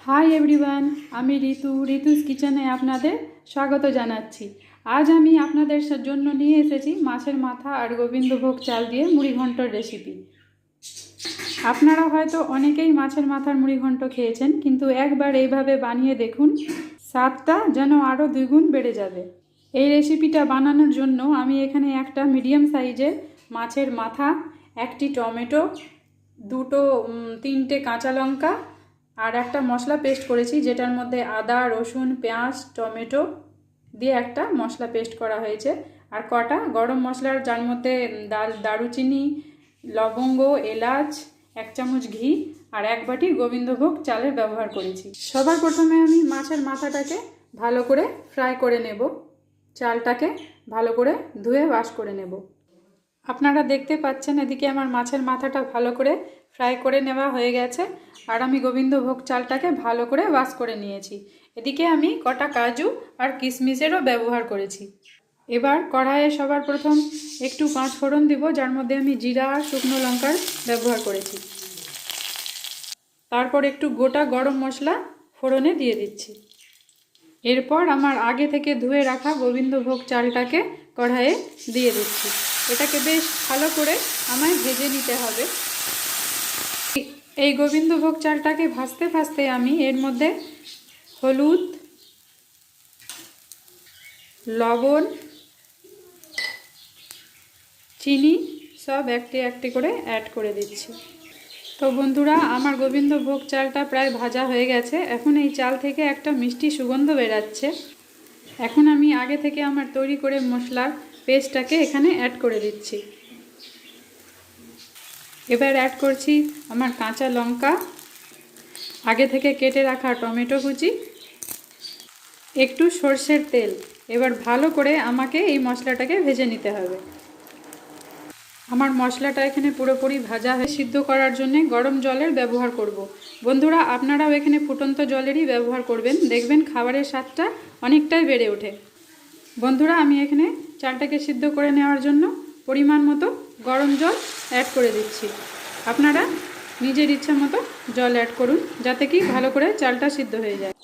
Hi everyone, আমি ঋতুস কিচেনে আপনাদের স্বাগত জানাচ্ছি। আজ আমি আপনাদের জন্য নিয়ে এসেছি মাছের মাথা আর গোবিন্দভোগ চাল দিয়ে মুড়ি ঘন্টর রেসিপি। আপনারা হয়তো অনেকেই মাছের মাথার মুড়ি ঘন্ট খেয়েছেন, কিন্তু একবার এইভাবে বানিয়ে দেখুন, স্বাদটা যেন আরও দ্বিগুণ বেড়ে যাবে। এই রেসিপিটা বানানোর জন্য আমি এখানে একটা মিডিয়াম সাইজের মাছের মাথা, একটি টমেটো, তিনটে কাঁচা লঙ্কা আর একটা মশলা পেস্ট করেছি, যেটার মধ্যে আদা, রসুন, পেঁয়াজ, টমেটো দিয়ে একটা মশলা পেস্ট করা হয়েছে, আর কটা গরম মশলার, যার মধ্যে দারুচিনি, লবঙ্গ, এলাচ, 1 চামচ ঘি আর 1 বাটি গোবিন্দভোগ চালের ব্যবহার করেছি। সবার প্রথমে আমি মাছের মাথাটাকে ভালো করে ফ্রাই করে নেব, চালটাকে ভালো করে ধুয়ে ওয়াশ করে নেব। আপনারা দেখতে পাচ্ছেন এদিকে আমার মাছের মাথাটা ভালো করে ফ্রাই করে নেওয়া হয়ে গেছে, আর আমি গোবিন্দভোগ চালটাকে ভালো করে ওয়াশ করে নিয়েছি। এদিকে আমি কটা কাজু আর কিশমিশেরও ব্যবহার করেছি। এবার কড়াইয়ে সবার প্রথম একটু 5 ফোড়ন দিব, যার মধ্যে আমি জিরা আর শুকনো লঙ্কার ব্যবহার করেছি। তারপর একটু গোটা গরম মশলা ফোড়নে দিয়ে দিচ্ছি। এরপর আমার আগে থেকে ধুয়ে রাখা গোবিন্দভোগ চালটাকে কড়াইয়ে দিয়ে দিচ্ছি। এটাকে বেশ ভালো করে আমায় ভেজে নিতে হবে। এই গোবিন্দভোগ চালটাকে ভাজতে ভাজতে আমি এর মধ্যে হলুদ, লবণ, চিনি সব একটি একটি করে অ্যাড করে দিচ্ছি। তো বন্ধুরা, আমার গোবিন্দভোগ চালটা প্রায় ভাজা হয়ে গেছে। এখন এই চাল থেকে একটা মিষ্টি সুগন্ধ বেরাচ্ছে। এখন আমি আগে থেকে আমার তৈরি করে মশলার পেস্টটাকে এখানে অ্যাড করে দিচ্ছি। এবার অ্যাড করছি আমার কাঁচা লঙ্কা, আগে থেকে কেটে রাখা টমেটো কুচি, একটু সর্ষের তেল। এবার ভালো করে আমাকে এই মশলাটাকে ভেজে নিতে হবে। আমার মশলাটা এখানে পুরোপুরি ভাজা হয়ে সিদ্ধ করার জন্য গরম জলের ব্যবহার করব। বন্ধুরা, আপনারাও এখানে ফুটন্ত জলেরই ব্যবহার করবেন, দেখবেন খাবারের স্বাদটা অনেকটাই বেড়ে ওঠে। বন্ধুরা, আমি এখানে চালটাকে সিদ্ধ করে নেওয়ার জন্য পরিমাণ মতো গরম জল অ্যাড করে দিচ্ছি। আপনারা নিজের ইচ্ছা মতো জল অ্যাড করুন, যাতে কি ভালো করে চালটা সিদ্ধ হয়ে যায়।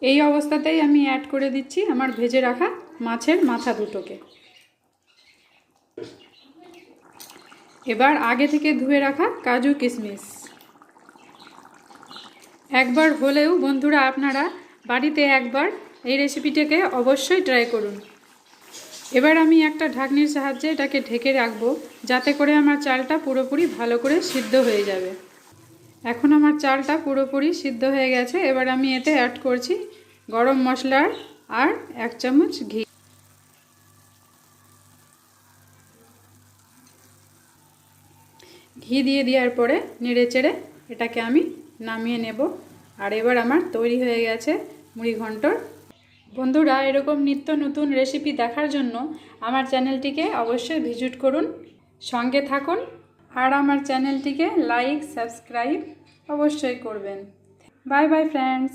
এই অবস্থাতেই আমি অ্যাড করে দিচ্ছি আমার ভেজে রাখা মাছের মাথা দুটোকে। এবার আগে থেকে ধুয়ে রাখা কাজু কিশমিশ। একবার হলেও বন্ধুরা আপনারা বাড়িতে একবার এই রেসিপিটাকে অবশ্যই ট্রাই করুন। এবার আমি একটা ঢাকনির সাহায্যে এটাকে ঢেকে রাখবো, যাতে করে আমার চালটা পুরোপুরি ভালো করে সিদ্ধ হয়ে যাবে। এখন আমার চালটা পুরোপুরি সিদ্ধ হয়ে গেছে। এবার আমি এতে অ্যাড করছি গরম মশলা আর 1 চামচ ঘি। ঘি দিয়ে দেওয়ার পরে নেড়ে চেড়ে এটাকে আমি নামিয়ে নেব। আর এবার আমার তৈরি হয়ে গেছে মুড়ি ঘন্টর। বন্ধুরা, এরকম নিত্য নতুন রেসিপি দেখার জন্য আমার চ্যানেলটিকে অবশ্যই ভিজিট করুন, সঙ্গে থাকুন, আর আমার চ্যানেলটিকে লাইক, সাবস্ক্রাইব অবশ্যই করবেন। Bye bye friends.